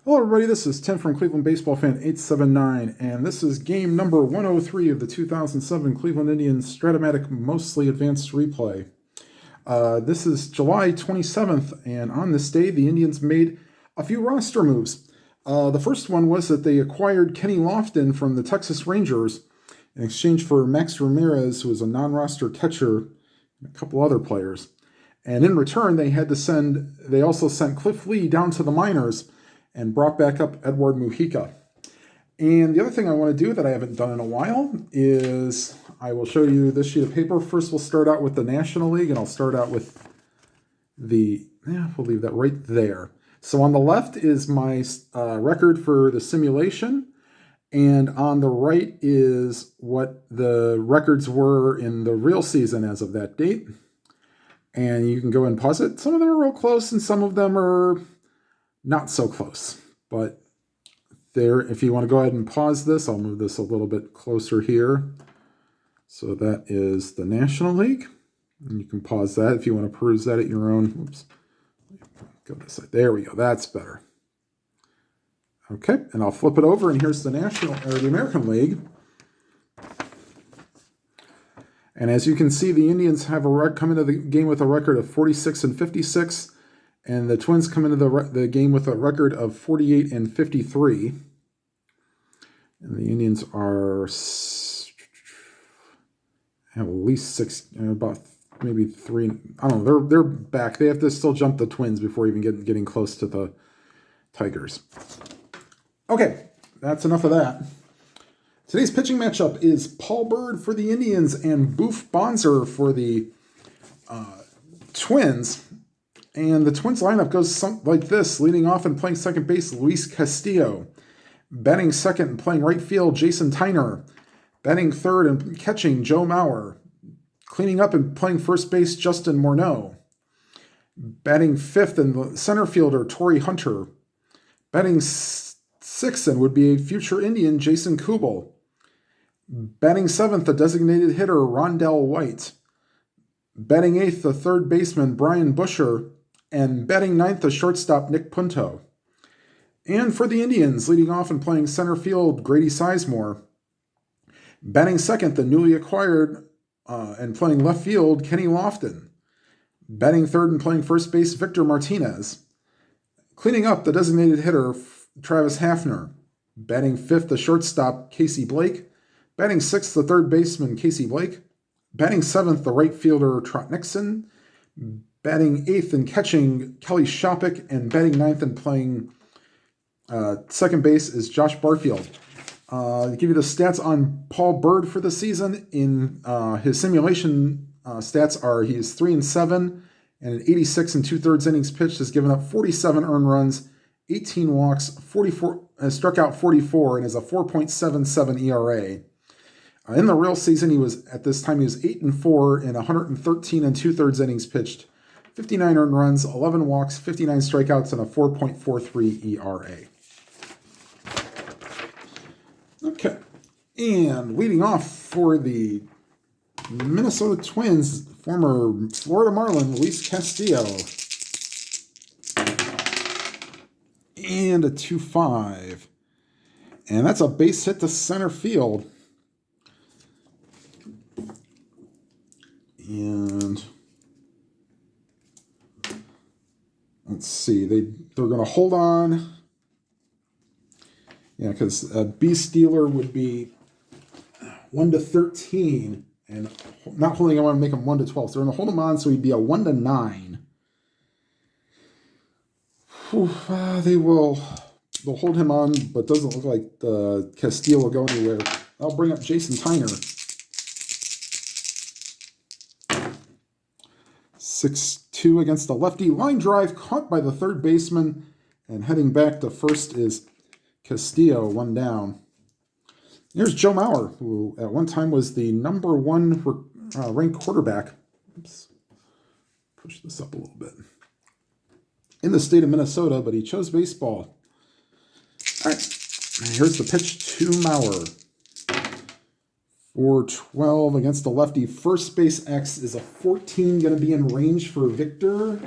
Hello everybody, this is Tim from Cleveland Baseball Fan 879, and this is game number 103 of the 2007 Cleveland Indians Stratomatic Mostly Advanced Replay. This is July 27th, and on this day the Indians made a few roster moves. The first one was that they acquired Kenny Lofton from the Texas Rangers in exchange for Max Ramirez, who was a non-roster catcher, and a couple other players. And in return, they also sent Cliff Lee down to the minors and brought back up Edward Mujica. And the other thing I want to do that I haven't done in a while is I will show you this sheet of paper. First, we'll start out with the National League, and I'll start out with we'll leave that right there. So on the left is my record for the simulation, and on the right is what the records were in the real season as of that date. And you can go and pause it. Some of them are real close, and some of them are not so close, but there, if you want to go ahead and pause this, I'll move this a little bit closer here. So that is the National League, and you can pause that if you want to peruse that at your own. Oops, go this side. There we go. That's better. Okay, and I'll flip it over, and here's the the American League. And as you can see, the Indians have come into the game with a record of 46-56. And the Twins come into the game with a record of 48-53. And the Indians have at least six, about maybe three. I don't know. They're back. They have to still jump the Twins before even getting close to the Tigers. Okay, that's enough of that. Today's pitching matchup is Paul Byrd for the Indians and Boof Bonzer for the Twins. And the Twins lineup goes something like this. Leading off and playing second base, Luis Castillo. Batting second and playing right field, Jason Tyner. Batting third and catching, Joe Mauer. Cleaning up and playing first base, Justin Morneau. Batting fifth and the center fielder, Torrey Hunter. Batting sixth and would be a future Indian, Jason Kubel. Batting seventh, the designated hitter, Rondell White. Batting eighth, the third baseman, Brian Busher. And batting ninth, the shortstop, Nick Punto. And for the Indians, leading off and playing center field, Grady Sizemore. Batting second, the newly acquired and playing left field, Kenny Lofton. Batting third and playing first base, Victor Martinez. Cleaning up, the designated hitter, Travis Hafner. Batting fifth, the shortstop, Casey Blake. Batting sixth, the third baseman, Casey Blake. Batting seventh, the right fielder, Trot Nixon. Batting eighth and catching, Kelly Shopik. And batting ninth and playing second base is Josh Barfield. To give you the stats on Paul Byrd for the season, in his simulation stats are he is 3-7 and an 86 2/3 innings pitched, has given up 47 earned runs, 18 walks, 44 has struck out 44, and has a 4.77 ERA. In the real season, he was 8-4 in 113 2/3 innings pitched, 59 earned runs, 11 walks, 59 strikeouts, and a 4.43 ERA. Okay, and leading off for the Minnesota Twins, former Florida Marlin, Luis Castillo. And a 2-5. And that's a base hit to center field. And let's see, they're going to hold on. Yeah, because B Steeler would be 1-13, and not holding, I want to make him 1-12. So they're going to hold him on, so he'd be a 1-9. They'll hold him on, but doesn't look like Castillo will go anywhere. I'll bring up Jason Tyner. 6-2 against the lefty. Line drive caught by the third baseman, and heading back to first is Castillo, one down. Here's Joe Mauer, who at one time was the number one ranked quarterback. Oops. Push this up a little bit. In the state of Minnesota, but he chose baseball. All right, and here's the pitch to Mauer. 4-12 against the lefty. First base X is a 14, going to be in range for Victor.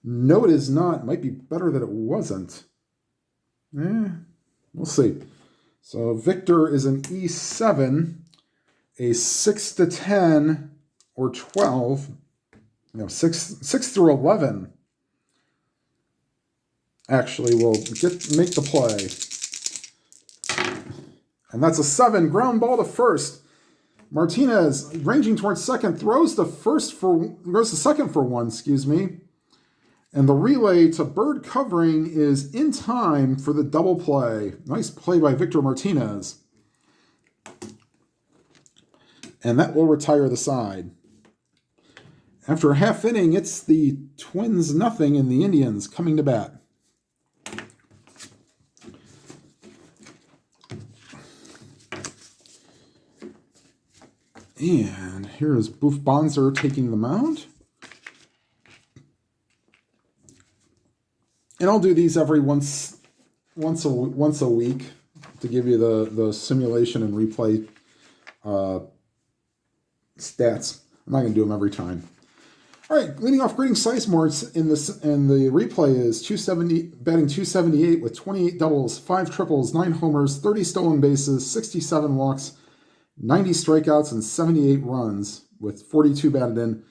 No, it is not. It might be better that it wasn't. We'll see. So Victor is an E7, a 6 to 10 or 12. No, 6 through 11. Actually, will make the play. And that's a 7. Ground ball to first. Martinez, ranging towards second, throws the second for 1, excuse me. And the relay to Byrd covering is in time for the double play. Nice play by Victor Martinez. And that will retire the side. After a half inning, it's the Twins 0 and the Indians coming to bat. And here is Boof Bonzer taking the mound. And I'll do these every once a week to give you the simulation and replay stats. I'm not going to do them every time. All right, leading off Grading Sizemore in the replay is 270, batting 278 with 28 doubles, 5 triples, 9 homers, 30 stolen bases, 67 walks, 90 strikeouts, and 78 runs with 42 batted in.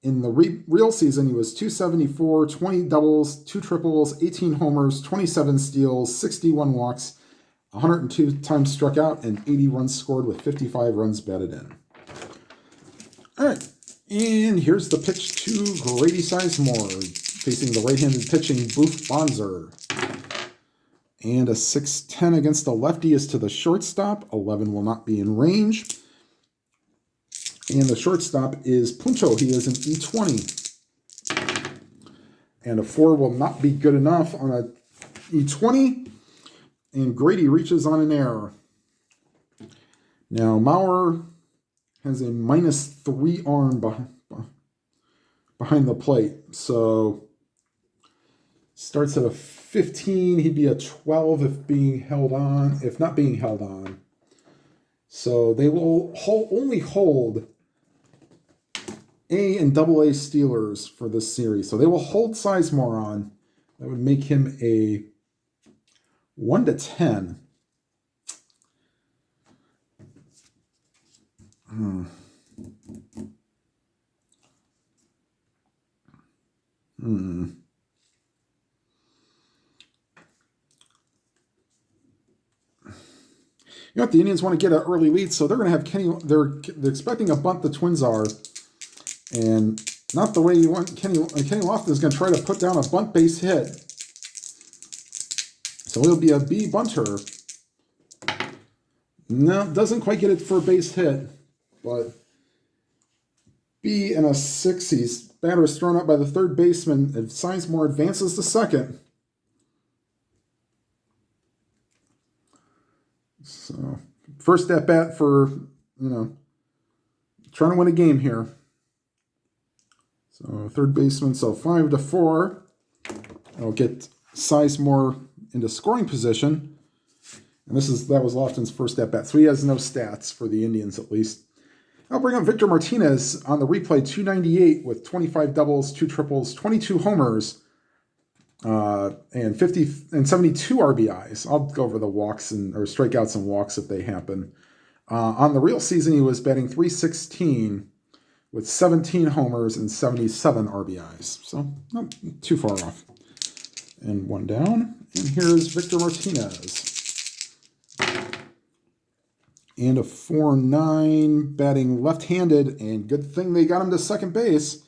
In the real season, he was 274, 20 doubles, 2 triples, 18 homers, 27 steals, 61 walks, 102 times struck out, and 80 runs scored with 55 runs batted in. All right, and here's the pitch to Grady Sizemore, facing the right-handed pitching Boof Bonzer. And a 6-10 against the lefty is to the shortstop. 11 will not be in range. And the shortstop is Punto. He is an E20. And a 4 will not be good enough on a E20. And Grady reaches on an error. Now, Maurer has a -3 arm behind the plate. So, starts at a 15. He'd be a 12 if not being held on. So, they will only hold A and AA Steelers for this series. So they will hold Sizemore on. That would make him a 1 to 10. You know what? The Indians want to get an early lead, so they're going to have Kenny. They're expecting a bunt. The Twins are. And not the way you want. Kenny Lofton is going to try to put down a bunt base hit. So it'll be a B bunter. No, doesn't quite get it for a base hit. But B and a 6. Batter is thrown out by the third baseman. Sizemore advances to second. So first at bat for, trying to win a game here. So third baseman, so 5 to 4. I'll get Sizemore into scoring position. And that was Lofton's first at bat. So he has no stats for the Indians at least. I'll bring up Victor Martinez on the replay, 298 with 25 doubles, 2 triples, 22 homers, and 72 RBIs. I'll go over the walks or strikeouts and walks if they happen. On the real season, he was batting .316 with 17 homers and 77 RBIs. So not too far off. And 1 down. And here's Victor Martinez. And a 4-9, batting left-handed, and good thing they got him to second base.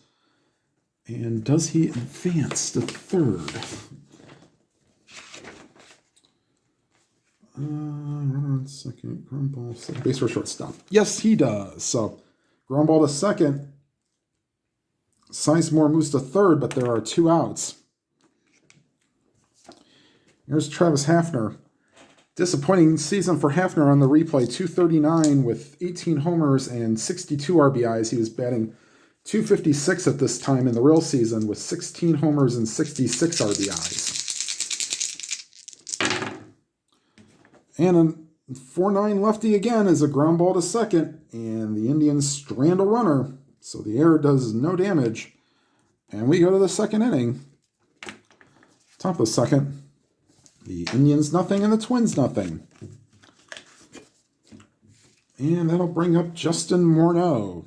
And does he advance to third? Runner on second, ground ball, second base or shortstop. Yes, he does. So, ground ball to second. Sizemore moves to third, but there are 2 outs. Here's Travis Hafner. Disappointing season for Hafner on the replay. 239 with 18 homers and 62 RBIs. He was batting .256 at this time in the real season with 16 homers and 66 RBIs. And a 4-9 lefty again is a ground ball to second, and the Indians strand a runner, so the error does no damage. And we go to the second inning. Top of the second. The Indians nothing and the Twins nothing. And that'll bring up Justin Morneau.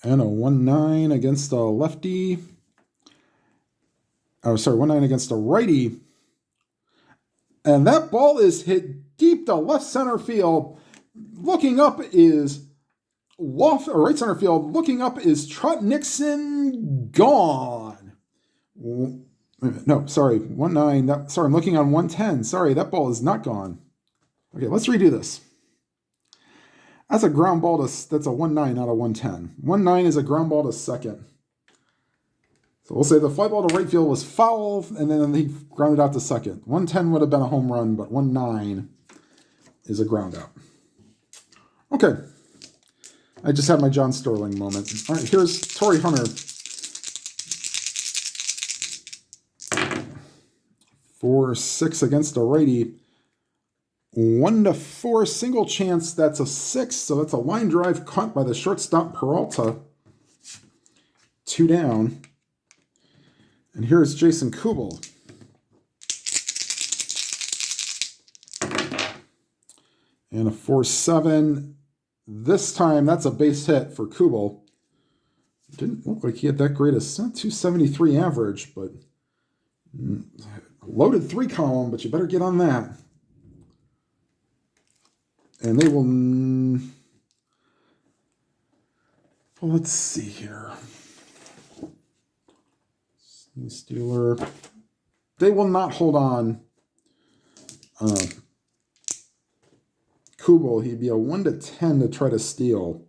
And a 1-9 against a lefty. Oh, sorry, 1-9 against a righty. And that ball is hit deep to left center field. Looking up is right center field. Looking up is Trot Nixon. Gone. No, sorry, 1-9. Sorry, I'm looking on 110. Sorry, that ball is not gone. Okay, let's redo this. That's a ground ball that's a 1-9, not a 110. 1-9 is a ground ball to second. So we'll say the fly ball to right field was foul, and then he grounded out to second. 110 would have been a home run, but 1-9 is a ground out. Okay. I just had my John Sterling moment. All right, here's Torrey Hunter. 4-6 against a righty. 1-4 single chance. That's a 6, so that's a line drive cut by the shortstop Peralta. 2 down. And here's Jason Kubel. And a 4-7. This time, that's a base hit for Kubel. Didn't look like he had that great a 273 average, but loaded 3 column, but you better get on that. And they will... Well, let's see here. Steeler. They will not hold on. Kubel, he'd be a 1-10 to try to steal.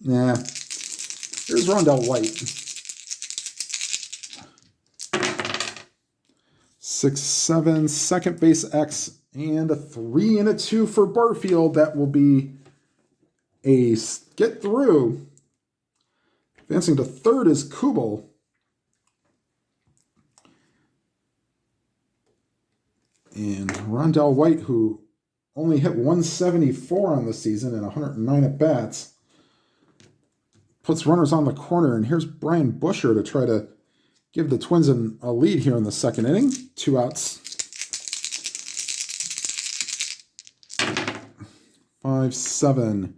Nah. Here's Rondell White. 6-7, second base X, and a 3 and a 2 for Barfield. That will be a get through. Advancing to third is Kubel. And Rondell White, who only hit 174 on the season and 109 at-bats, puts runners on the corner. And here's Brian Busher to try to give the Twins a lead here in the second inning. 2 outs. 5-7.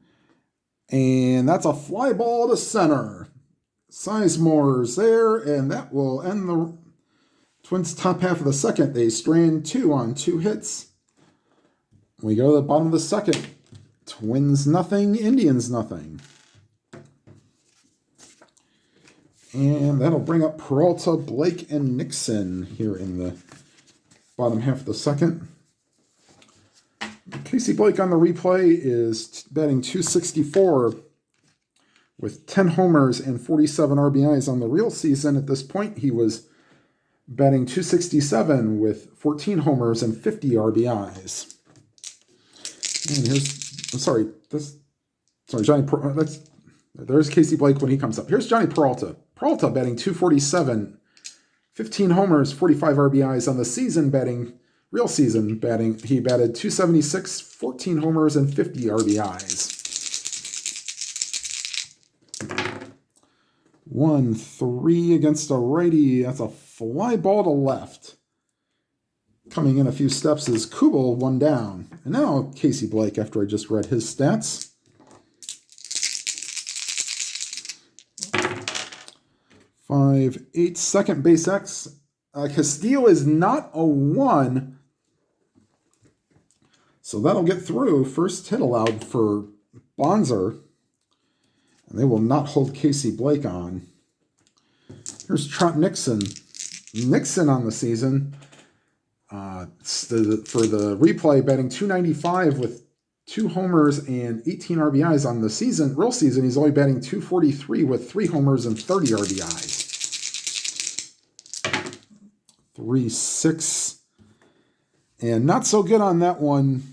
And that's a fly ball to center. Sizemore's there, and that will end the Twins' top half of the second. They strand 2 on 2 hits. We go to the bottom of the second. Twins nothing, Indians nothing. And that'll bring up Peralta, Blake, and Nixon here in the bottom half of the second. Casey Blake on the replay is batting .264 with 10 homers and 47 RBIs on the real season. At this point, he was batting .267 with 14 homers and 50 RBIs. And there's Casey Blake when he comes up. Here's Johnny Peralta. Peralta batting .247, 15 homers, 45 RBIs on the season, real season batting. He batted .276, 14 homers, and 50 RBIs. 1-3 against a righty. That's a fly ball to left. Coming in a few steps is Kubel, 1 down. And now Casey Blake, after I just read his stats. 5-8, second base X. Castillo is not a 1. So that'll get through. First hit allowed for Bonzer. And they will not hold Casey Blake on. Here's Trot Nixon. Nixon on the season. For the replay, batting .295 with 2 homers and 18 RBIs on the season. Real season, he's only batting .243 with 3 homers and 30 RBIs. 3-6. And not so good on that one.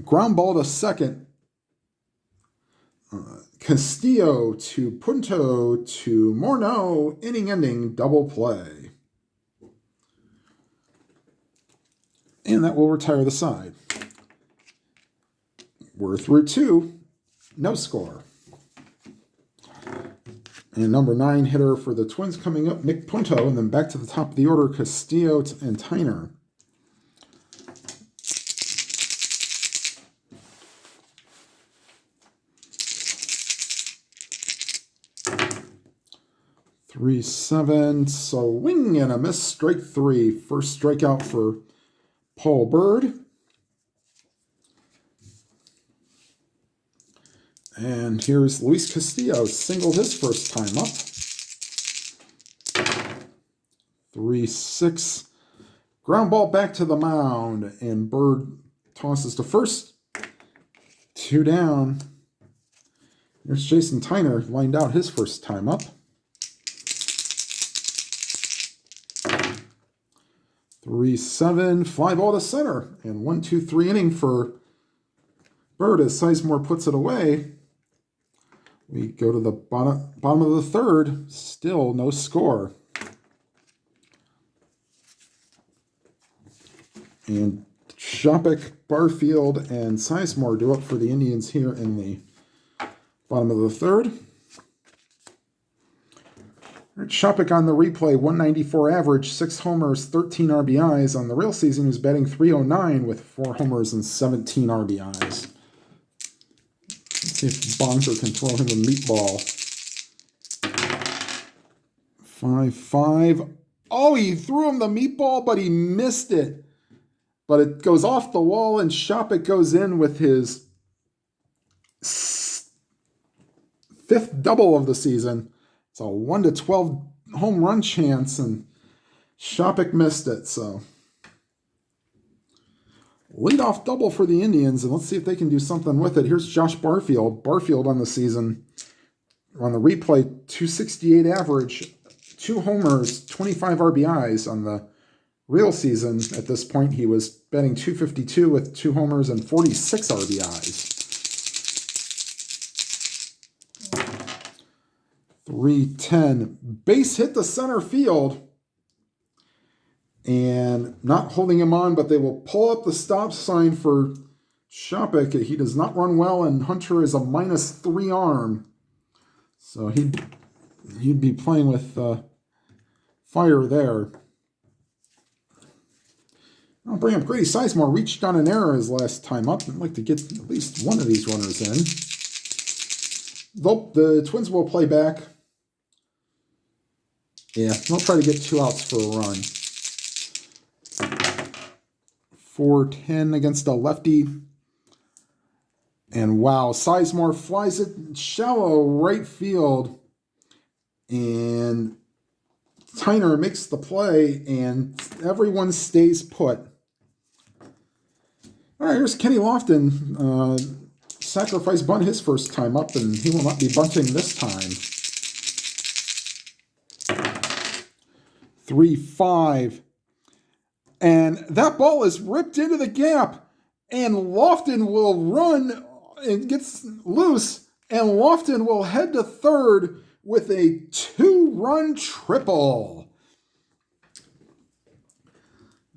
Ground ball to second. Castillo to Punto to Morneau. Inning ending double play. And that will retire the side. We're through 2. No score. And number 9 hitter for the Twins coming up, Nick Punto. And then back to the top of the order, Castillo and Tyner. Three, 7, swing and a miss, strike 3. First strikeout for Paul Byrd. And here's Luis Castillo, singled his first time up. 3-6. Ground ball back to the mound, and Byrd tosses to first. 2 down. There's Jason Tyner, lined out his first time up. 3-7, fly ball to center, and 1-2-3 inning for Byrd as Sizemore puts it away. We go to the bottom of the third, still no score. And Shopik, Barfield, and Sizemore do up for the Indians here in the bottom of the third. Shopik on the replay, 194 average, 6 homers, 13 RBIs. On the real season, he was batting .309 with 4 homers and 17 RBIs. Let's see if Bonzer can throw him a meatball. 5-5. Oh, he threw him the meatball, but he missed it. But it goes off the wall, and Shopik goes in with his 5th double of the season. It's a 1-12 home run chance, and Shopik missed it. So leadoff double for the Indians, and let's see if they can do something with it. Here's Josh Barfield. Barfield on the season, on the replay, 268 average, 2 homers, 25 RBIs. On the real season, at this point, he was batting .252 with 2 homers and 46 RBIs. 3-10. Base hit to center field. And not holding him on, but they will pull up the stop sign for Shopik. He does not run well, and Hunter is a -3 arm. So he'd be playing with fire there. I'll bring up Grady Sizemore. Reached on an error his last time up. I'd like to get at least one of these runners in. The Twins will play back. Yeah, they'll try to get 2 outs for a run. 4-10 against a lefty. And wow, Sizemore flies it shallow right field. And Tyner makes the play, and everyone stays put. All right, here's Kenny Lofton. Sacrifice bunt his first time up, and he will not be bunting this time. 3-5. And that ball is ripped into the gap, and Lofton will run and gets loose, and Lofton will head to third with a 2-run triple.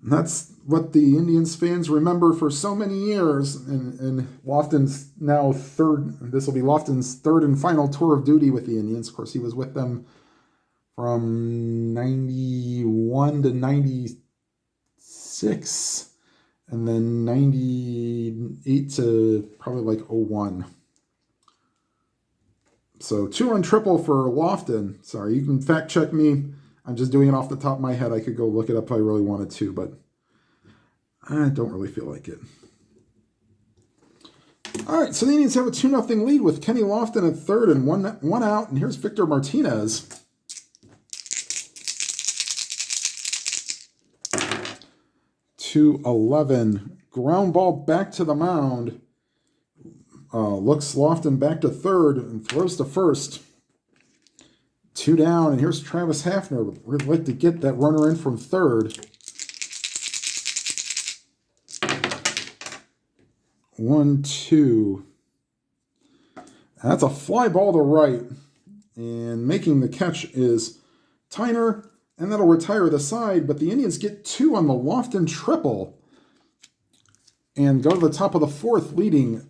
And that's what the Indians fans remember for so many years. And Lofton's now third. This will be Lofton's third and final tour of duty with the Indians. Of course, he was with them from 91 to 96. And then 98 to probably like 01. So 2-run triple for Lofton. Sorry, you can fact check me. I'm just doing it off the top of my head. I could go look it up if I really wanted to, but I don't really feel like it. All right, so the Indians have a 2-0 lead with Kenny Lofton at third and one out. And here's Victor Martinez. .211. Ground ball back to the mound. Looks Lofton back to third and throws to first. 2 down, and here's Travis Hafner. We'd like to get that runner in from third. 1-2. That's a fly ball to right. And making the catch is Tyner, and that'll retire the side, but the Indians get 2 on the Lofton triple and go to the top of the fourth, leading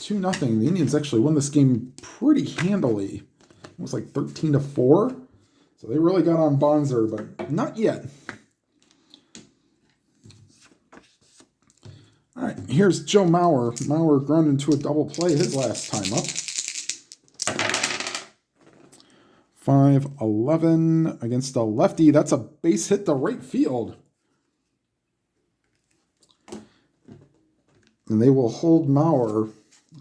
2-0. The Indians actually won this game pretty handily. It was like 13-4. So they really got on Bonzer, but not yet. All right, here's Joe Mauer. Mauer ground into a double play his last time up. 5-11 against a lefty. That's a base hit to right field. And they will hold Mauer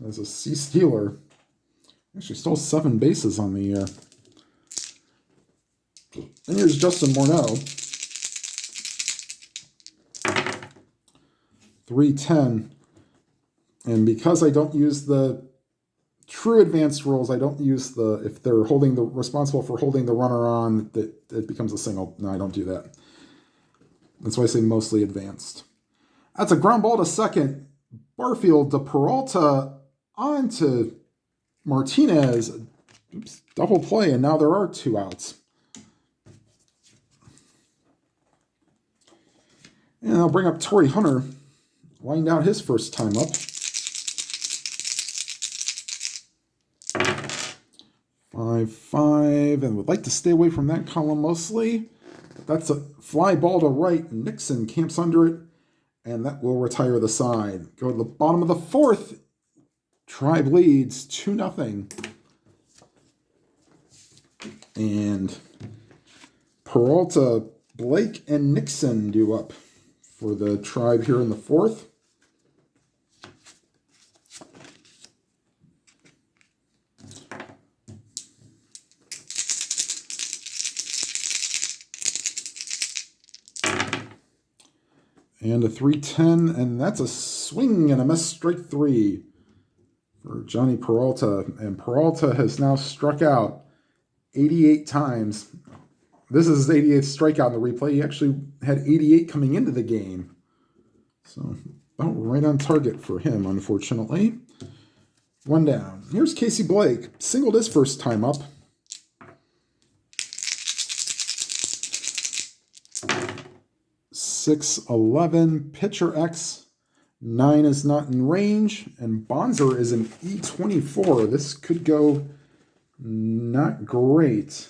as a C stealer. Actually stole 7 bases on the year. And here's Justin Morneau. 3-10. And because I don't use the true advanced rules, I don't use the, if they're responsible for holding the runner on, that it becomes a single. No, I don't do that. That's why I say mostly advanced. That's a ground ball to second. Barfield to Peralta on to Martinez. Oops, double play, and now there are 2 outs. And I'll bring up Torrey Hunter. Lined out his first time up. 5-5, and would like to stay away from that column mostly. That's a fly ball to right. Nixon camps under it, and that will retire the side. Go to the bottom of the 4th. Tribe leads 2-0. And Peralta, Blake, and Nixon do up for the Tribe here in the 4th. And a 3-10, and that's a swing and a miss, strike 3 for Johnny Peralta. And Peralta has now struck out 88 times. This is his 88th strikeout in the replay. He actually had 88 coming into the game. So about right on target for him, unfortunately. 1 down. Here's Casey Blake. Singled his first time up. 6-11, pitcher X, 9 is not in range, and Bonzer is an E24. This could go not great.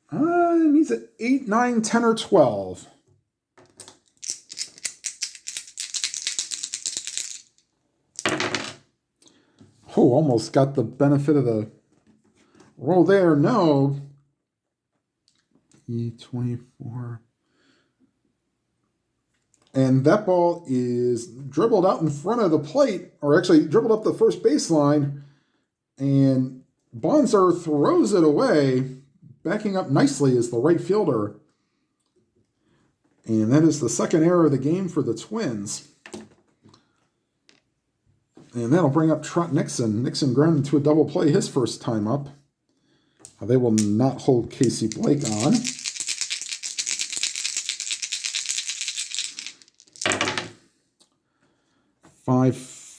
Needs an 8, 9, 10, or 12. Oh, almost got the benefit of the roll there. No. E24. And that ball is dribbled out in front of the plate, or actually dribbled up the first baseline, and Bonzer throws it away. Backing up nicely is the right fielder. And that is the second error of the game for the Twins. And that'll bring up Trot Nixon. Nixon grounded into a double play his first time up. They will not hold Casey Blake on.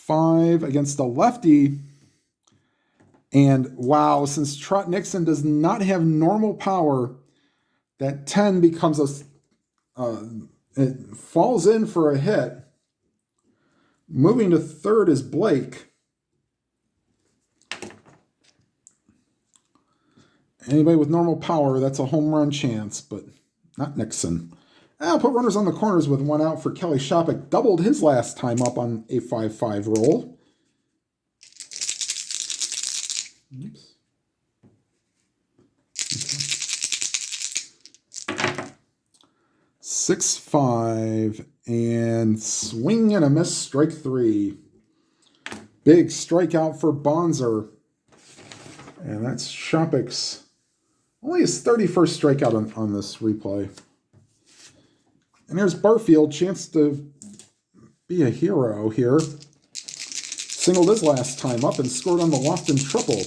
Five against a lefty. And wow, since Trot Nixon does not have normal power, that 10 becomes it falls in for a hit. Moving to third is Blake. Anybody with normal power, that's a home run chance, but not Nixon. I'll put runners on the corners with 1 out for Kelly Shopik. Doubled his last time up on a 5-5 roll. Oops. Okay. 6-5 and swing and a miss, strike 3. Big strikeout for Bonzer. And that's Shopik's only his 31st strikeout on this replay. And there's Barfield, chance to be a hero here. Singled his last time up and scored on the Lofton triple.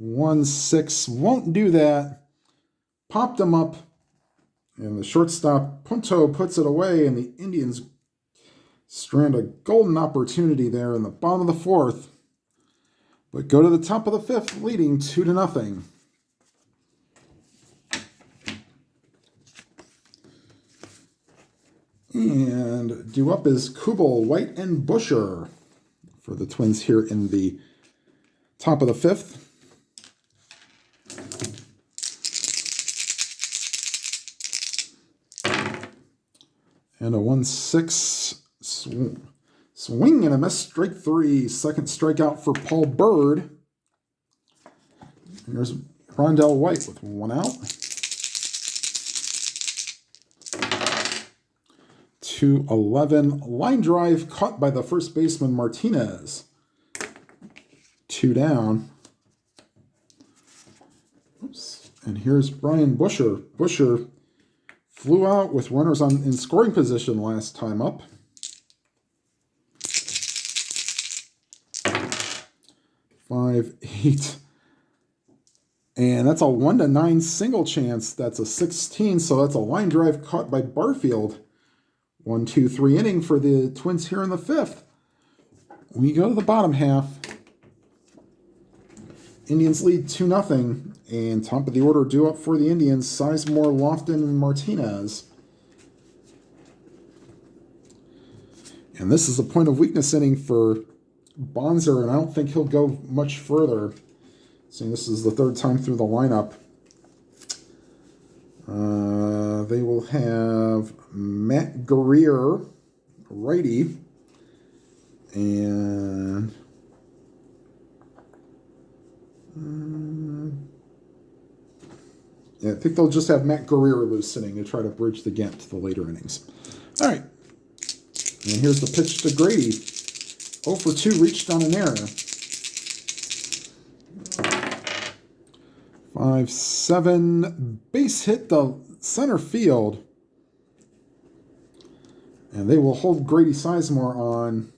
1-6, won't do that. Popped him up, and the shortstop, Punto, puts it away, and the Indians strand a golden opportunity there in the bottom of the 4th. But go to the top of the 5th, leading 2-0. And due up is Kubel, White, and Busher for the Twins here in the top of the 5th. And a 1-6 swing and a miss, strike 3. Second strikeout for Paul Byrd. Here's Rondell White with 1 out. 2-11, line drive caught by the first baseman Martinez. 2 down. Oops. And here's Brian Busher. Busher flew out with runners in scoring position last time up. 5-8. And that's a 1-9 single chance. That's a 16, so that's a line drive caught by Barfield. 1-2-3 inning for the Twins here in the 5th. We go to the bottom half. Indians lead 2-0. And top of the order due up for the Indians, Sizemore, Lofton, and Martinez. And this is a point of weakness inning for Bonzer, and I don't think he'll go much further. Seeing this is the 3rd time through the lineup. They will have Matt Guerrier, righty, and yeah, I think they'll just have Matt Guerrier loose inning to try to bridge the gap to the later innings. All right, and here's the pitch to Grady. 0 for 2, reached on an error. 5-7, base hit the center field. And they will hold Grady Sizemore on.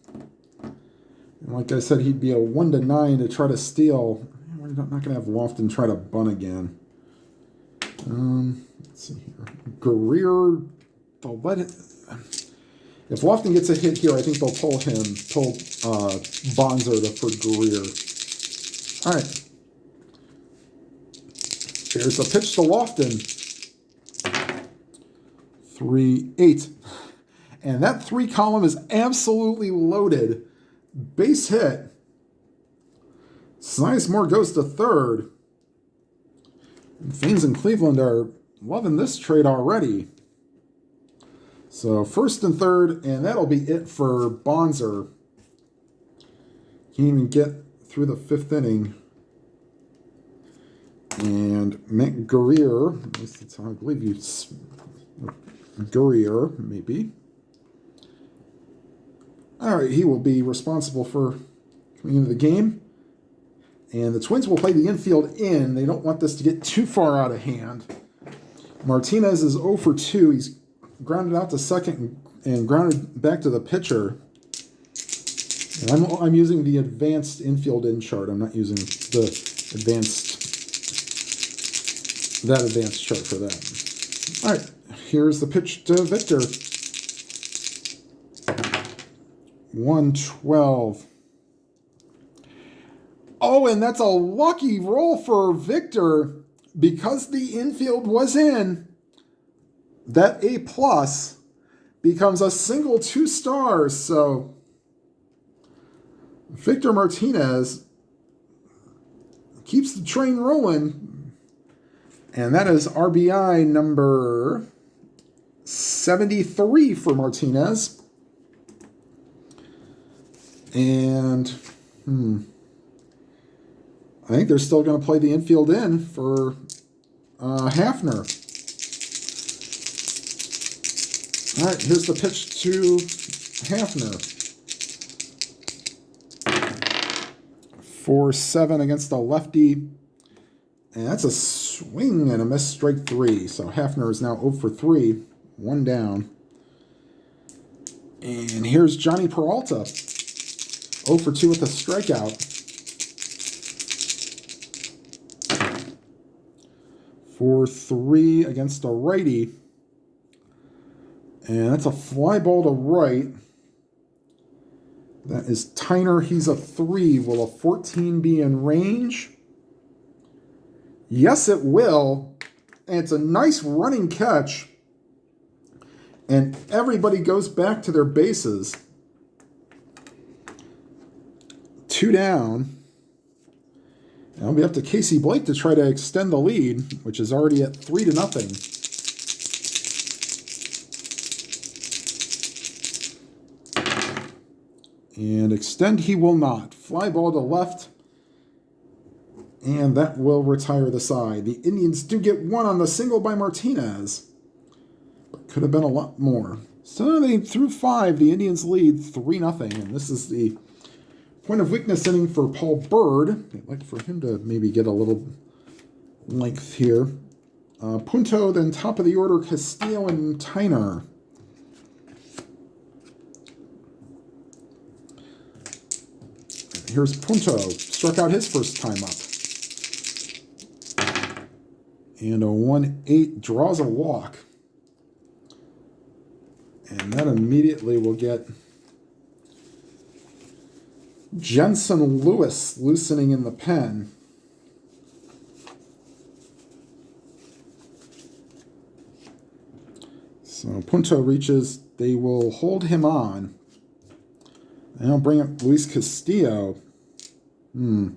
And like I said, he'd be a 1-9 to try to steal. We're not going to have Lofton try to bunt again. Let's see here. Guerrier, they'll let it. If Lofton gets a hit here, I think they'll pull Bonzer for Guerrier. All right. Here's a pitch to Lofton. 3-8. And that 3 column is absolutely loaded. Base hit. Sizemore goes to 3rd. And fans in Cleveland are loving this trade already. So 1st and 3rd, and that'll be it for Bonzer. Can't even get through the 5th inning. And Matt Guerrier, at least that's how I believe you. Guerrier, maybe. All right, he will be responsible for coming into the game. And the Twins will play the infield in. They don't want this to get too far out of hand. Martinez is 0 for 2. He's grounded out to second and grounded back to the pitcher. And I'm using the advanced infield in chart. I'm not using the advanced chart for that. All right, here's the pitch to Victor. 1-12. Oh, and that's a lucky roll for Victor because the infield was in. That A+ becomes a single 2 stars. So Victor Martinez keeps the train rolling. And that is RBI number 73 for Martinez. And I think they're still going to play the infield in for Hafner. All right, here's the pitch to Hafner. 4-7 against the lefty. And that's a swing and a miss, strike 3. So Hafner is now 0 for 3, 1 down. And here's Johnny Peralta. 0 for 2 with a strikeout. 4-3 against a righty. And that's a fly ball to right. That is Tyner. He's a 3. Will a 14 be in range? Yes, it will. And it's a nice running catch. And everybody goes back to their bases. 2 down. And it'll be up to Casey Blake to try to extend the lead, which is already at 3-0. And extend he will not. Fly ball to left. And that will retire the side. The Indians do get 1 on the single by Martinez. But could have been a lot more. So they threw 5. The Indians lead 3-0. And this is the point of weakness inning for Paul Byrd. I'd like for him to maybe get a little length here. Punto, then top of the order, Castillo and Tyner. Here's Punto, struck out his first time up. And a 1-8 draws a walk. And that immediately will get Jensen Lewis loosening in the pen. So Punto reaches, they will hold him on. And I'll bring up Luis Castillo. Down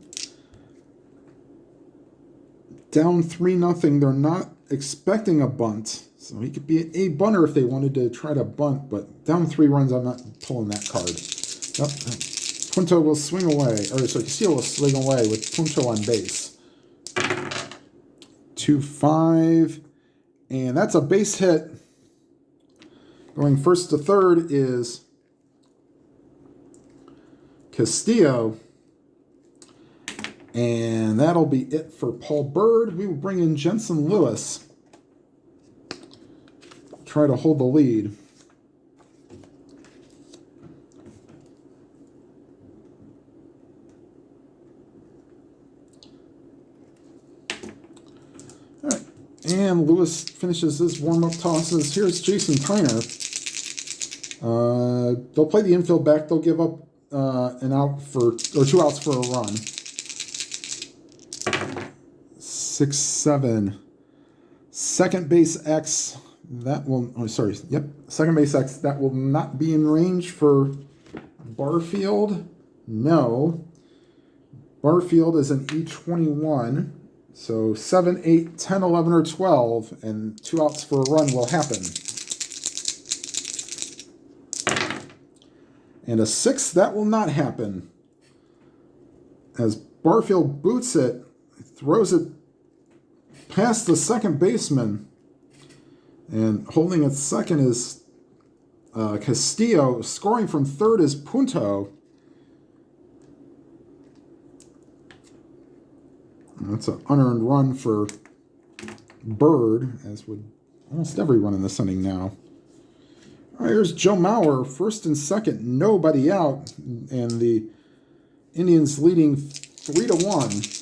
3-0. They're not expecting a bunt. So he could be a bunter if they wanted to try to bunt. But down 3 runs, I'm not pulling that card. Yep. Punto will swing away. Or sorry, Castillo will swing away with Punto on base. 2-5. And that's a base hit. Going first to third is Castillo. And that'll be it for Paul Byrd. We will bring in Jensen Lewis. Try to hold the lead. All right. And Lewis finishes his warm-up tosses. Here's Jason Tyner. They'll play the infield back. They'll give up an out for, or 2 outs for a run. 6-7. Second base X. That will, second base X. That will not be in range for Barfield. No. Barfield is an E21. So 7, 8, 10, 11, or 12, and 2 outs for a run will happen. And a 6, that will not happen. As Barfield boots it, throws it past the second baseman. And holding at second is Castillo. Scoring from third is Punto. And that's an unearned run for Byrd, as would almost every run in this inning now. All right, here's Joe Mauer, first and second, nobody out, and the Indians leading 3-1.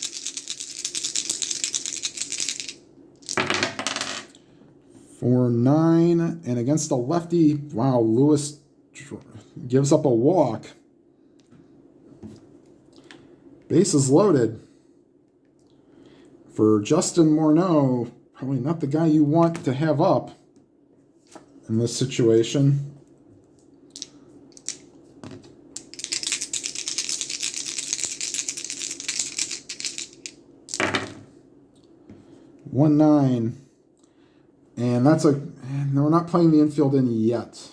For 9, and against a lefty, wow, Lewis gives up a walk. Bases loaded. For Justin Morneau, probably not the guy you want to have up in this situation. One 9. And that's no, we're not playing the infield in yet.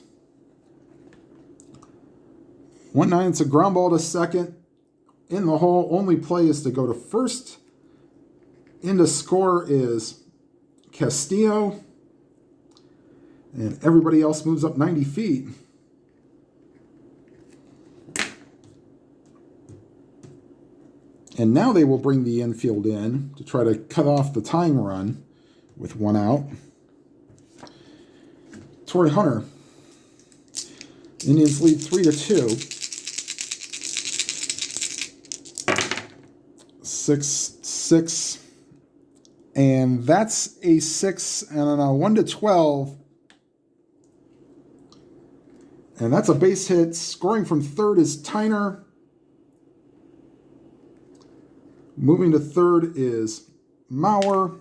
1-9, it's a ground ball to second. In the hole, only play is to go to first. In to score is Castillo. And everybody else moves up 90 feet. And now they will bring the infield in to try to cut off the tying run with 1 out. Torrey Hunter. Indians lead 3-2. 6-6. And that's a 6, and on a 1-12. And that's a base hit. Scoring from third is Tyner. Moving to third is Mauer.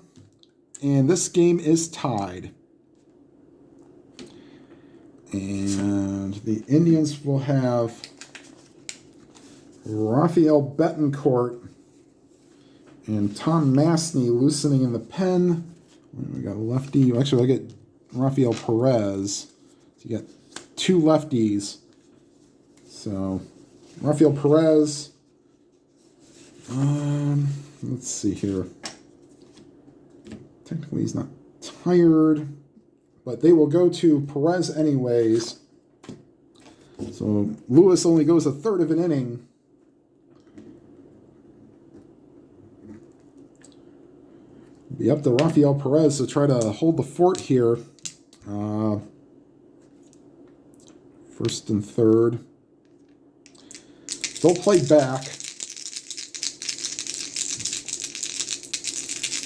And this game is tied. And the Indians will have Rafael Betancourt and Tom Mastny loosening in the pen. We got a lefty. Actually, I get Rafael Perez. So you got two lefties. So Rafael Perez. Let's see here. Technically, he's not tired, but they will go to Perez anyways. So Lewis only goes a third of an inning. Be up to Rafael Perez to try to hold the fort here. First and third. They'll play back.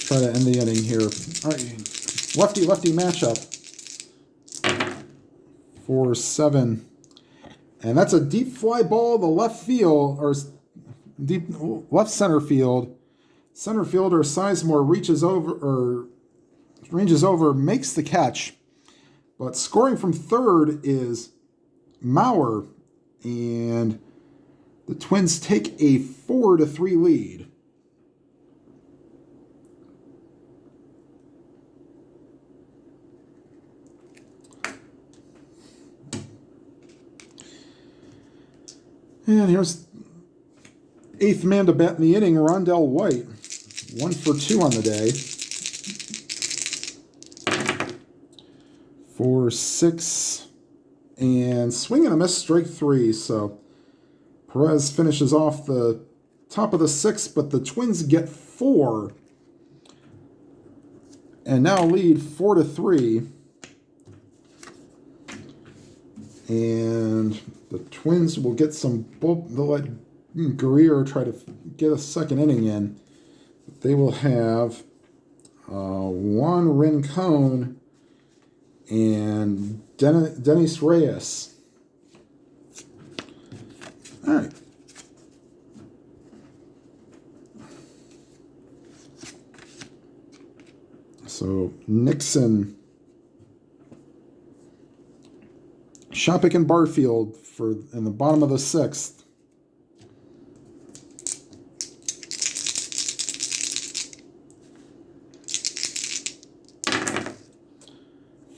Try to end the inning here. All right. Lefty-lefty matchup. 4-7. And that's a deep fly ball to left field, or deep left center field. Center fielder Sizemore reaches over, makes the catch. But scoring from third is Maurer. And the Twins take a 4-3 lead. And here's eighth man to bat in the inning, Rondell White. 1 for 2 on the day. 4-6. And swing and a miss, strike 3. So Perez finishes off the top of the 6th, but the Twins get 4. And now lead 4-3. And the Twins will get some bulk. They'll let Guerrier try to get a second inning in. They will have Juan Rincon and Dennis Reyes. All right. So Nixon, Shopik and Barfield in the bottom of the 6th.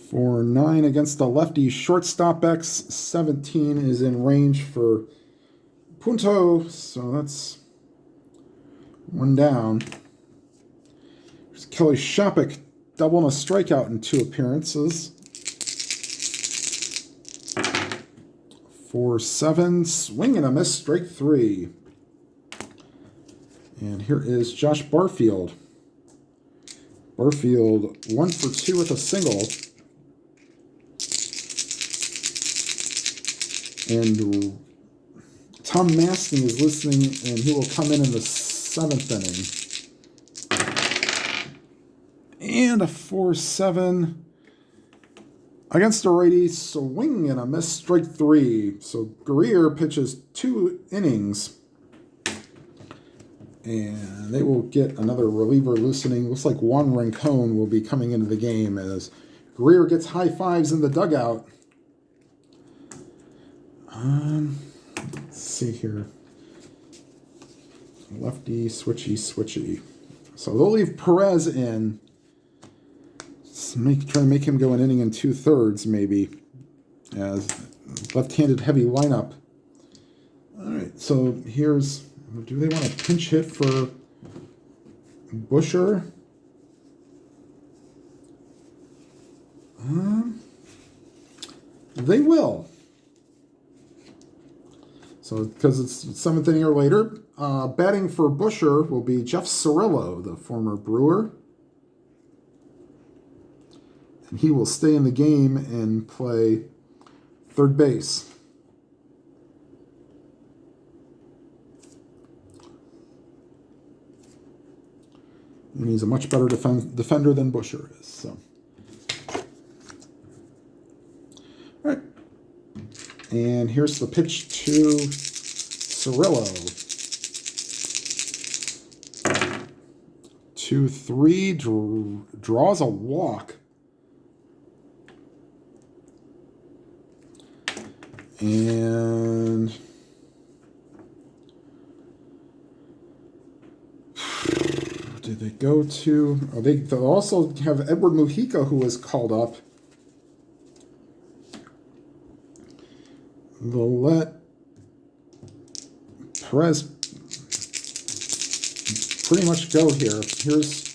For 9 against the lefty shortstop X. 17 is in range for Punto, so that's 1 down. There's Kelly Shopik doubling a strikeout in 2 appearances. 4-7, swing and a miss, strike 3. And here is Josh Barfield. Barfield 1 for 2 with a single. And Tom Mastny is listening, and he will come in the 7th inning. And a 4-7 against a righty, swing and a miss, strike 3. So Guerrier pitches 2 innings. And they will get another reliever loosening. Looks like Juan Rincon will be coming into the game as Guerrier gets high fives in the dugout. Let's see here. Lefty, switchy. So they'll leave Perez in. Try to make him go an inning and 2/3 maybe, as left-handed heavy lineup. All right, so here's, do they want to pinch hit for Busher? They will. So because it's 7th inning or later, batting for Busher will be Jeff Cirillo, the former Brewer. And he will stay in the game and play third base. And he's a much better defender than Busher is. So, all right. And here's the pitch to Cirillo. 2-3, draws a walk. And did they go to... Oh, they also have Edward Mujica, who was called up. They'll let Perez pretty much go here. Here's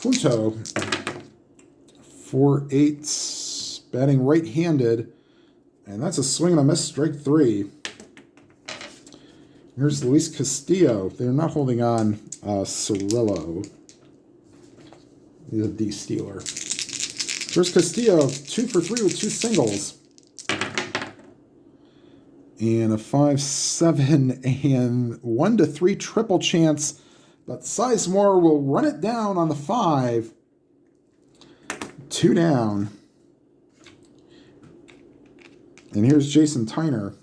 Punto, 4-8, batting right-handed, and that's a swing and a miss, strike 3. Here's Luis Castillo. They're not holding on Cirillo. He's a D-stealer. Here's Castillo, 2 for 3 with 2 singles. And a 5-7 and 1-3 triple chance. But Sizemore will run it down on the 5. 2 down. And here's Jason Tyner.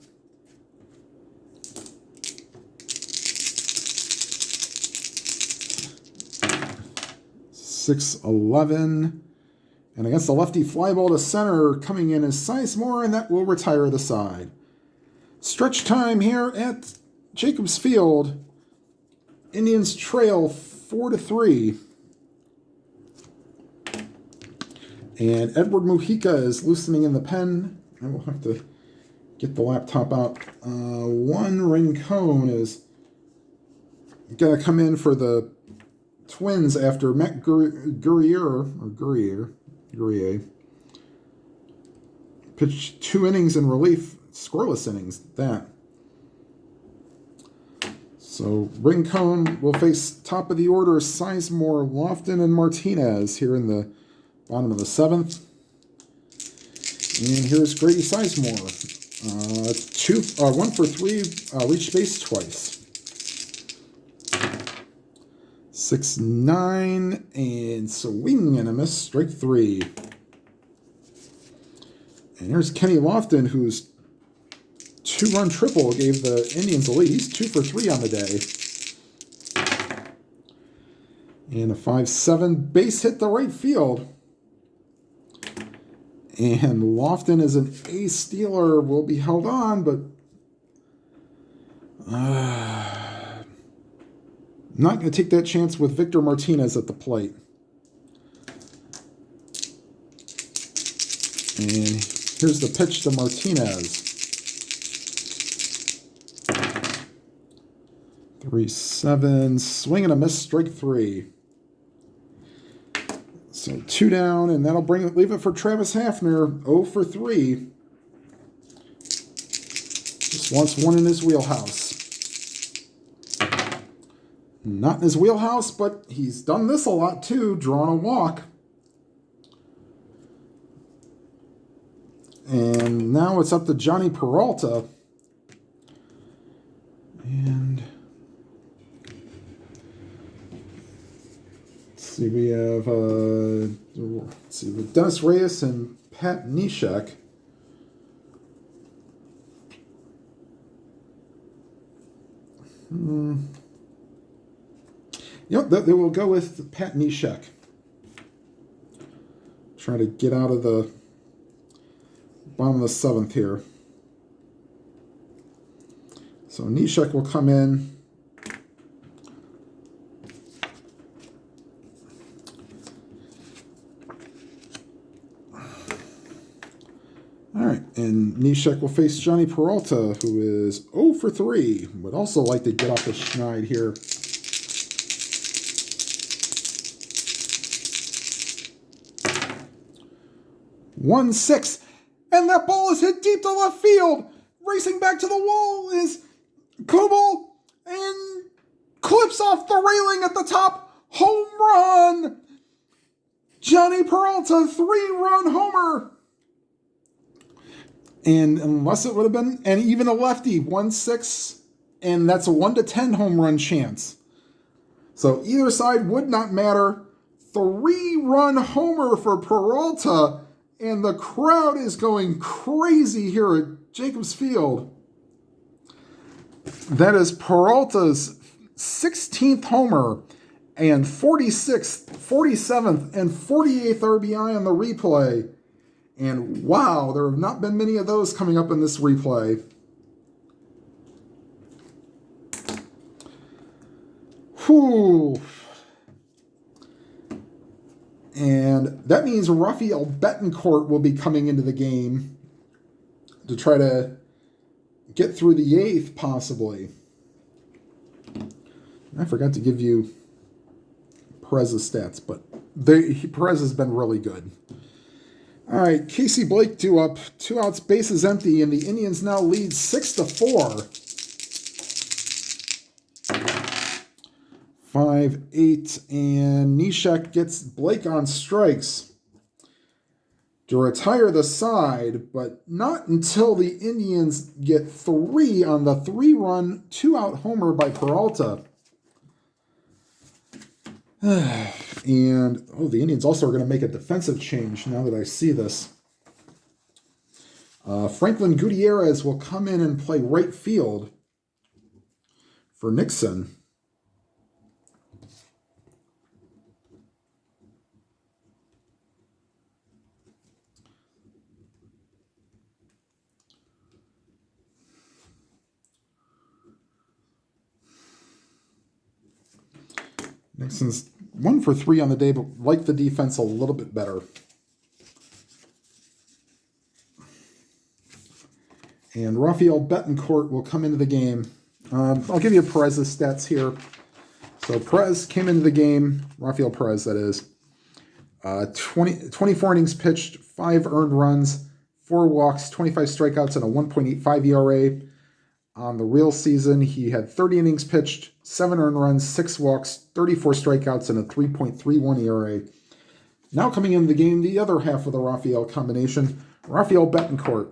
.611. And against the lefty fly ball to center, coming in is Sizemore, and that will retire the side. Stretch time here at Jacobs Field. Indians trail 4-3. And Edward Mujica is loosening in the pen. I will have to get the laptop out. Juan Rincon is going to come in for the Twins after Matt Gurrier pitched 2 innings in relief, scoreless innings. That. So Rincon will face top of the order Sizemore, Lofton, and Martinez here in the bottom of the 7th. And here's Grady Sizemore. 1 for 3, reached base twice. 6-9 and swing and a miss, strike 3. And here's Kenny Lofton, who's 2-run triple gave the Indians a lead. He's 2 for 3 on the day. And a 5-7 base hit to right field. And Lofton is an ace stealer, will be held on, but not going to take that chance with Victor Martinez at the plate. And here's the pitch to Martinez. 3-7, swing and a miss, strike 3. So 2 down, and that'll leave it for Travis Hafner, 0 for 3. Just wants one in his wheelhouse. Not in his wheelhouse, but he's done this a lot too, drawn a walk. And now it's up to Johnny Peralta. And let's see, we have Dennis Reyes and Pat Neshek. Yep, they will go with Pat Neshek. Try to get out of the bottom of the 7th here. So Neshek will come in. All right, and Neshek will face Johnny Peralta, who is 0 for 3. Would also like to get off the schneid here. One 6, and that ball is hit deep to left field. Racing back to the wall is Kubel, and clips off the railing at the top. Home run! Johnny Peralta, 3-run homer. And unless it would have been, and even a lefty, 1-6, and that's a 1-10 home run chance. So either side would not matter. 3-run homer for Peralta. And the crowd is going crazy here at Jacobs Field. That is Peralta's 16th homer and 46th, 47th, and 48th RBI on the replay. And wow, there have not been many of those coming up in this replay. Whew. And that means Rafael Betancourt will be coming into the game to try to get through the 8th, possibly. I forgot to give you Perez's stats, but Perez has been really good. All right, Casey Blake due up, 2 outs, bases empty, and the Indians now lead 6-4. 5-8, and Neshek gets Blake on strikes to retire the side, but not until the Indians get 3 on the 3-run, 2-out homer by Peralta. And, the Indians also are going to make a defensive change now that I see this. Franklin Gutierrez will come in and play right field for Nixon. Nixon's 1 for 3 on the day, but like the defense a little bit better. And Rafael Betancourt will come into the game. I'll give you Perez's stats here. So Perez came into the game, Rafael Perez that is, 24 innings pitched, 5 earned runs, 4 walks, 25 strikeouts, and a 1.85 ERA. On the real season, he had 30 innings pitched, 7 earned runs, 6 walks, 34 strikeouts, and a 3.31 ERA. Now coming into the game, the other half of the Rafael combination, Rafael Betancourt.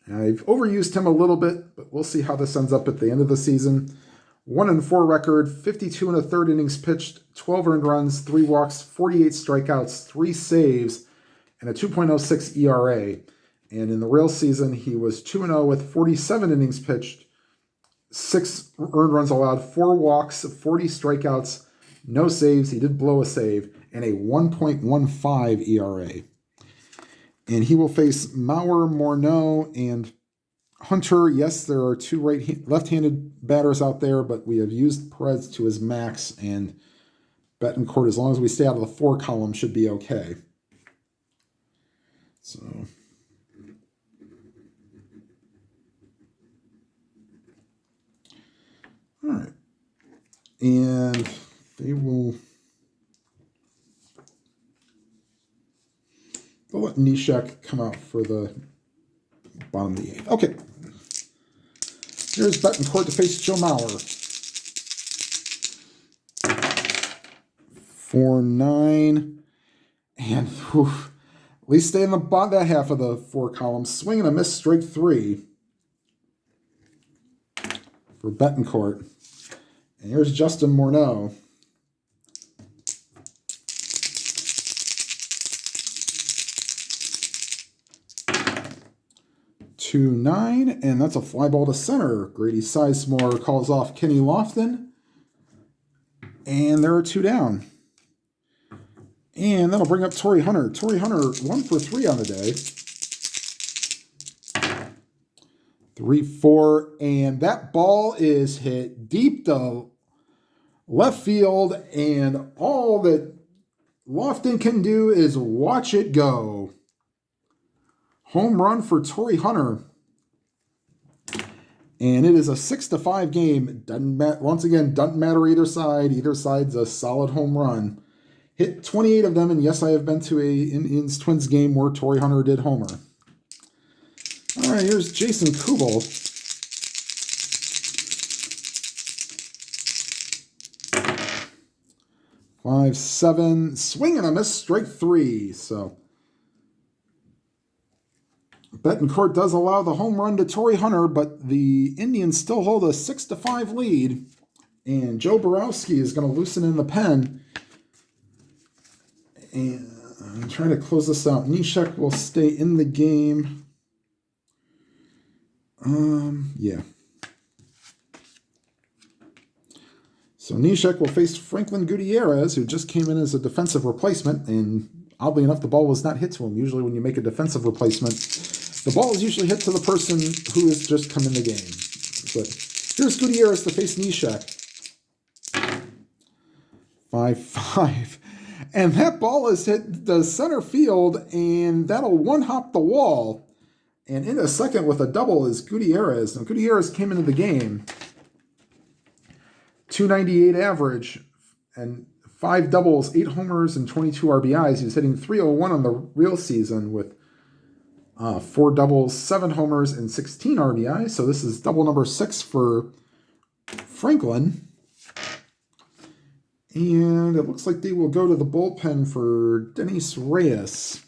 I've overused him a little bit, but we'll see how this ends up at the end of the season. 1-4 record, 52 1/3 innings pitched, 12 earned runs, 3 walks, 48 strikeouts, 3 saves, and a 2.06 ERA. And in the real season, he was 2-0 with 47 innings pitched, 6 earned runs allowed, 4 walks, 40 strikeouts, no saves. He did blow a save, and a 1.15 ERA. And he will face Mauer, Morneau, and Hunter. Yes, there are 2 left-handed batters out there, but we have used Perez to his max, and Betancourt, as long as we stay out of the 4 column, should be okay. So... all right, and they'll let Neshek come out for the bottom of the 8th. Okay, here's Betancourt to face Joe Mauer. 4-9, and at least stay in the bottom that half of the 4 columns. Swing and a miss, strike 3 for Betancourt. And here's Justin Morneau. 2-9, and that's a fly ball to center. Grady Sizemore calls off Kenny Lofton. And there are 2 down. And that'll bring up Torrey Hunter. Torrey Hunter, 1 for 3 on the day. 3-4, and that ball is hit deep to left field, and all that Lofton can do is watch it go. Home run for Torrey Hunter. And it is a 6-5 game. Once again, doesn't matter either side. Either side's a solid home run. Hit 28 of them, and yes, I have been to a Indians-Twins game where Torrey Hunter did homer. All right, here's Jason Kubel. 5-7, swing and a miss, strike 3. So Betancourt does allow the home run to Torrey Hunter, but the Indians still hold a 6-5 lead. And Joe Borowski is going to loosen in the pen. And I'm trying to close this out. Neshek will stay in the game. Yeah. So Neshek will face Franklin Gutierrez, who just came in as a defensive replacement, and Oddly enough, the ball was not hit to him. Usually when you make a defensive replacement, the ball is usually hit to the person who has just come in the game. But here's Gutierrez to face Nishek. 5-5. And that ball is hit the center field, and that'll one-hop the wall. And in a second with a double is Gutierrez. Now, Gutierrez came into the game, 298 average, and 5 doubles, 8 homers, and 22 RBIs. He was hitting 301 on the real season with 4 doubles, 7 homers, and 16 RBIs. So this is double number 6 for Franklin. And it looks like they will go to the bullpen for Dennis Reyes.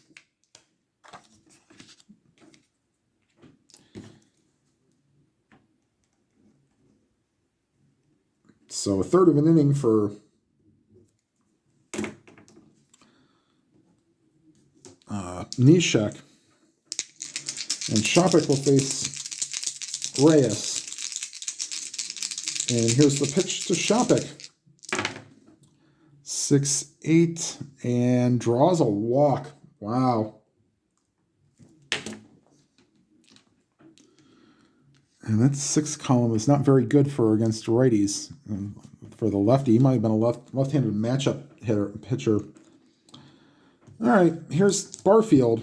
So a third of an inning for Nishek. And Shopik will face Reyes. And here's the pitch to Shopik. 6-8 and draws a walk. Wow. And that 6 column is not very good for against righties. For the lefty, he might have been a left-handed matchup pitcher. All right, here's Barfield.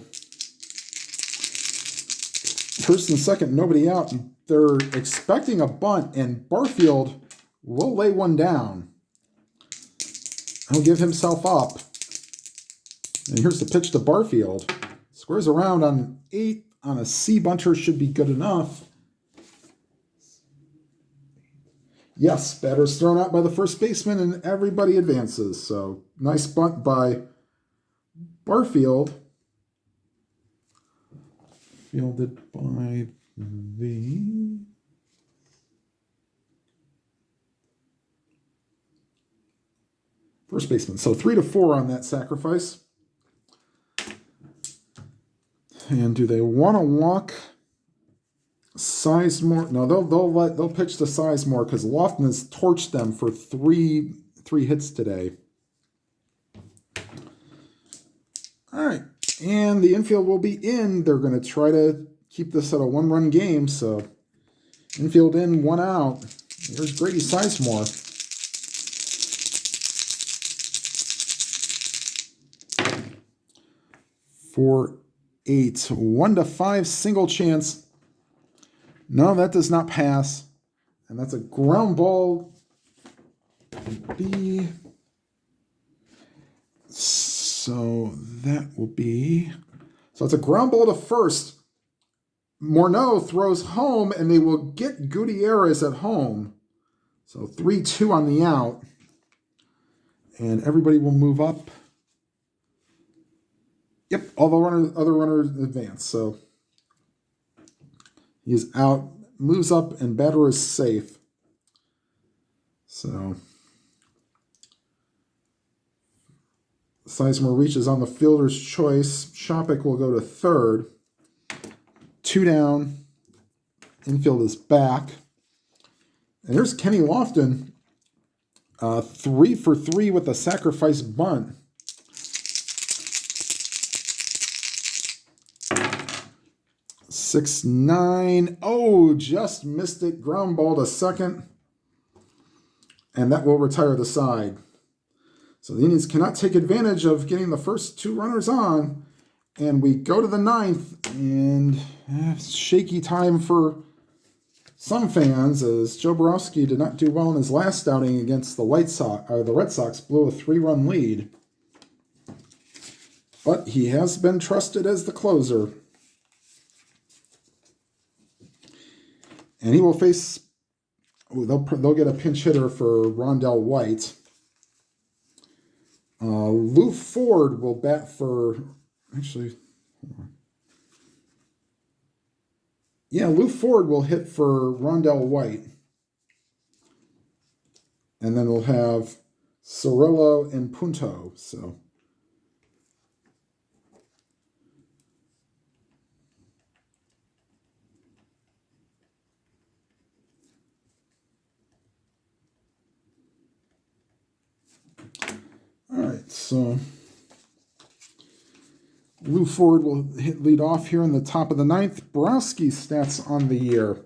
First and second, nobody out. They're expecting a bunt, and Barfield will lay one down. He'll give himself up. And here's the pitch to Barfield. Squares around on 8 on a C bunter, should be good enough. Yes, batter's thrown out by the first baseman and everybody advances. So nice bunt by Barfield. Fielded by the first baseman. So 3-4 on that sacrifice. And do they want to walk Sizemore? No, they'll pitch to Sizemore because Lofton has torched them for three hits today. All right, and the infield will be in. They're going to try to keep this at a 1-run game. So infield in, 1 out. Here's Grady Sizemore. For 8, 1-5 single chance. No, that does not pass. And that's a ground ball. B. So that will be. So it's a ground ball to first. Morneau throws home, and they will get Gutierrez at home. So 3-2 on the out. And everybody will move up. Yep, all the other runners advance. So he's out, moves up, and batter is safe. So Sizemore reaches on the fielder's choice. Shopik will go to third. 2 down. Infield is back. And there's Kenny Lofton. 3 for 3 with a sacrifice bunt. 6-9. Oh, just missed it. Ground ball to second. And that will retire the side. So the Indians cannot take advantage of getting the first 2 runners on. And we go to the 9th. And shaky time for some fans, as Joe Borowski did not do well in his last outing against the Red Sox, blew a 3-run lead. But he has been trusted as the closer. And he will face, they'll get a pinch hitter for Rondell White. Lou Ford will bat for, actually, hold on. Yeah, Lou Ford will hit for Rondell White. And then we'll have Cirillo and Punto. So all right, so Lou Ford will lead off here in the top of the ninth. Borowski stats on the year.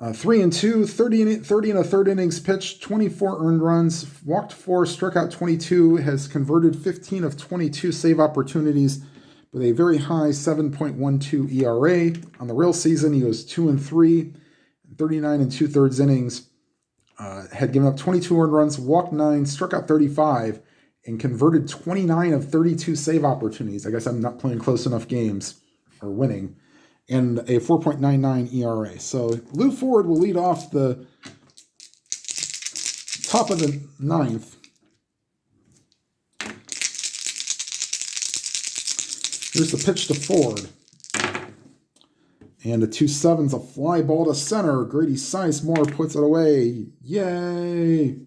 3-2, 30 and a third innings pitched, 24 earned runs, walked 4, struck out 22, has converted 15 of 22 save opportunities with a very high 7.12 ERA. On the real season, he was 2-3, 39 and 2/3 innings, had given up 22 earned runs, walked 9, struck out 35, and converted 29 of 32 save opportunities. I guess I'm not playing close enough games or winning. And a 4.99 ERA. So Lou Ford will lead off the top of the ninth. Here's the pitch to Ford. And a 2-7's a fly ball to center. Grady Sizemore puts it away. Yay!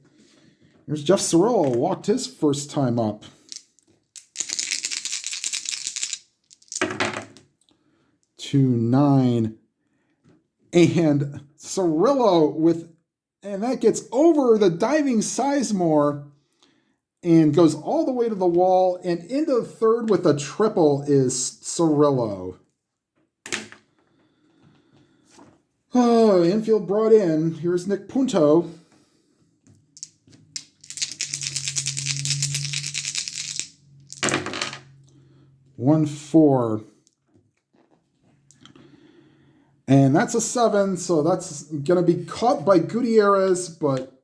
Here's Jeff Cirillo, walked his first time up. 2-9, and Cirillo and that gets over the diving Sizemore and goes all the way to the wall, and into the third with a triple is Cirillo. Oh, infield brought in. Here's Nick Punto. One, 4. And that's a 7, so that's going to be caught by Gutierrez, but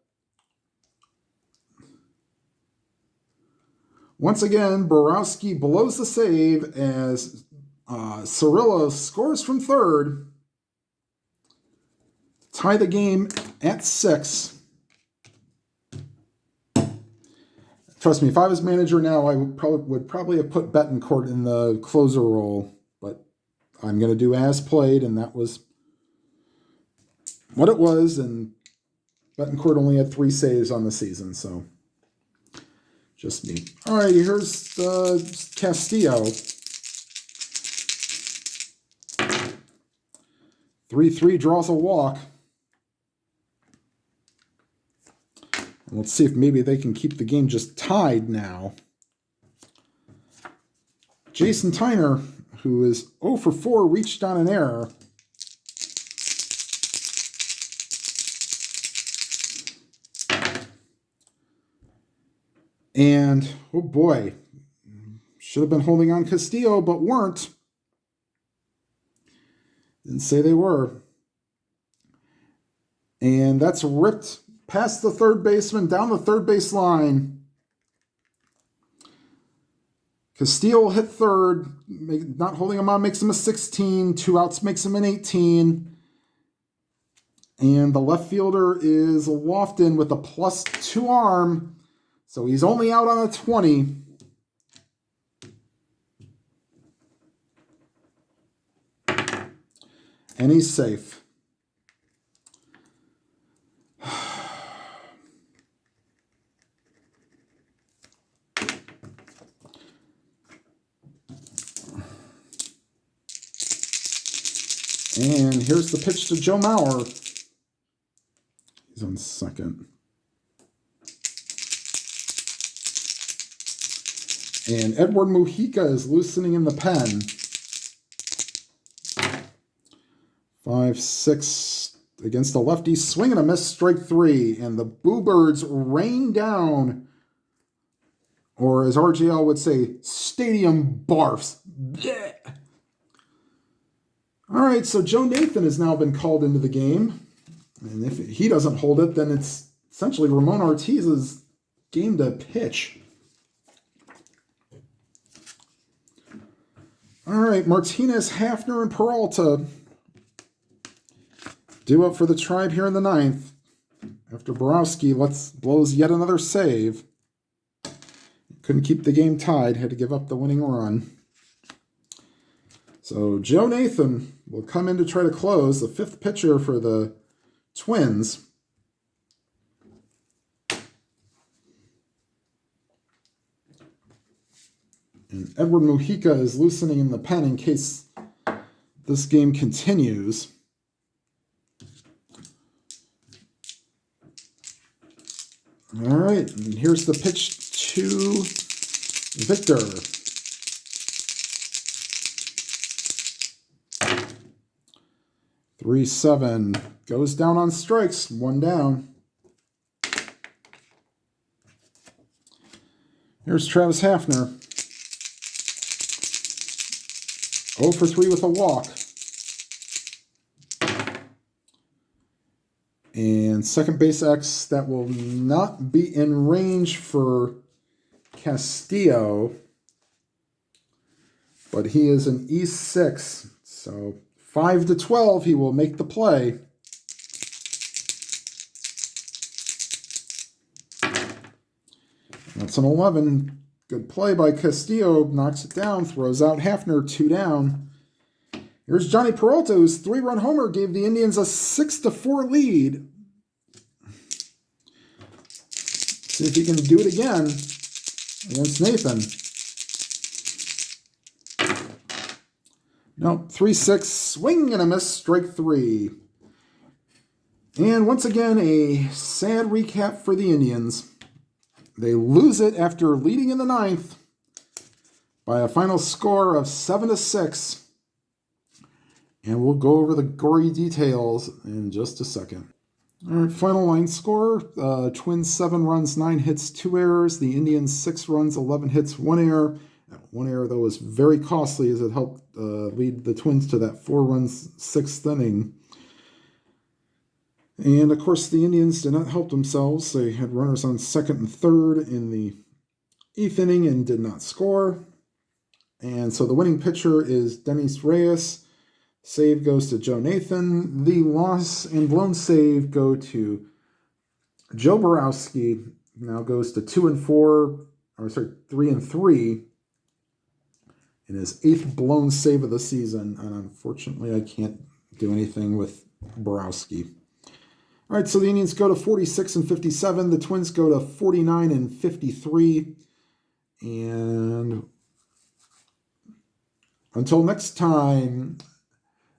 once again, Borowski blows the save as Cirillo scores from third. Tie the game at 6. Trust me, if I was manager now, I would probably have put Betancourt in the closer role, but I'm going to do as played, and that was what it was, and Betancourt only had 3 saves on the season, so just me. All right, here's Castillo. 3-3 draws a walk. And let's see if maybe they can keep the game just tied now. Jason Tyner, who is 0 for 4, reached on an error. And, oh boy, should have been holding on Castillo, but weren't. Didn't say they were. And that's ripped past the third baseman, down the third base line. Castillo hit third, not holding him on makes him a 16. 2 outs makes him an 18. And the left fielder is Lofton with a +2 arm. So he's only out on a 20. And he's safe. And here's the pitch to Joe Mauer. He's on second. And Edward Mujica is loosening in the pen. 5-6 against the lefty. Swing and a miss, strike 3. And the Bluebirds rain down, or as RGL would say, stadium barfs. Blech. All right, so Joe Nathan has now been called into the game. And if he doesn't hold it, then it's essentially Ramon Ortiz's game to pitch. All right, Martinez, Hafner, and Peralta due up for the Tribe here in the 9th. After Borowski blows yet another save. Couldn't keep the game tied, had to give up the winning run. So Joe Nathan will come in to try to close, the 5th pitcher for the Twins. And Edward Mujica is loosening in the pen in case this game continues. All right, and here's the pitch to Victor. 3-7 goes down on strikes, 1 down. Here's Travis Hafner. 0 for 3 with a walk. And second base X, that will not be in range for Castillo, but he is an E6, so 5-12, he will make the play. That's an 11. Good play by Castillo, knocks it down, throws out Hafner, 2 down. Here's Johnny Peralta, whose 3-run homer gave the Indians a 6-4 lead. See if he can do it again against Nathan. No, 3-6, swing and a miss, strike 3. And once again, a sad recap for the Indians. They lose it after leading in the 9th by a final score of 7-6. And we'll go over the gory details in just a second. All right, final line score. Twins 7 runs, 9 hits, 2 errors. The Indians 6 runs, 11 hits, 1 error. One error, though, was very costly as it helped lead the Twins to that 4 runs, 6th inning. And, of course, the Indians did not help themselves. They had runners on 2nd and 3rd in the 8th inning and did not score. And so the winning pitcher is Dennis Reyes. Save goes to Joe Nathan. The loss and blown save go to Joe Borowski. Now goes to 3-3 in his 8th blown save of the season. And unfortunately, I can't do anything with Borowski. All right, so the Indians go to 46-57. The Twins go to 49-53. And until next time,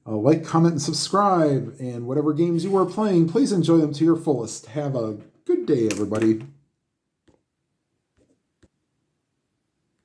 like, comment, and subscribe. And whatever games you are playing, please enjoy them to your fullest. Have a good day, everybody.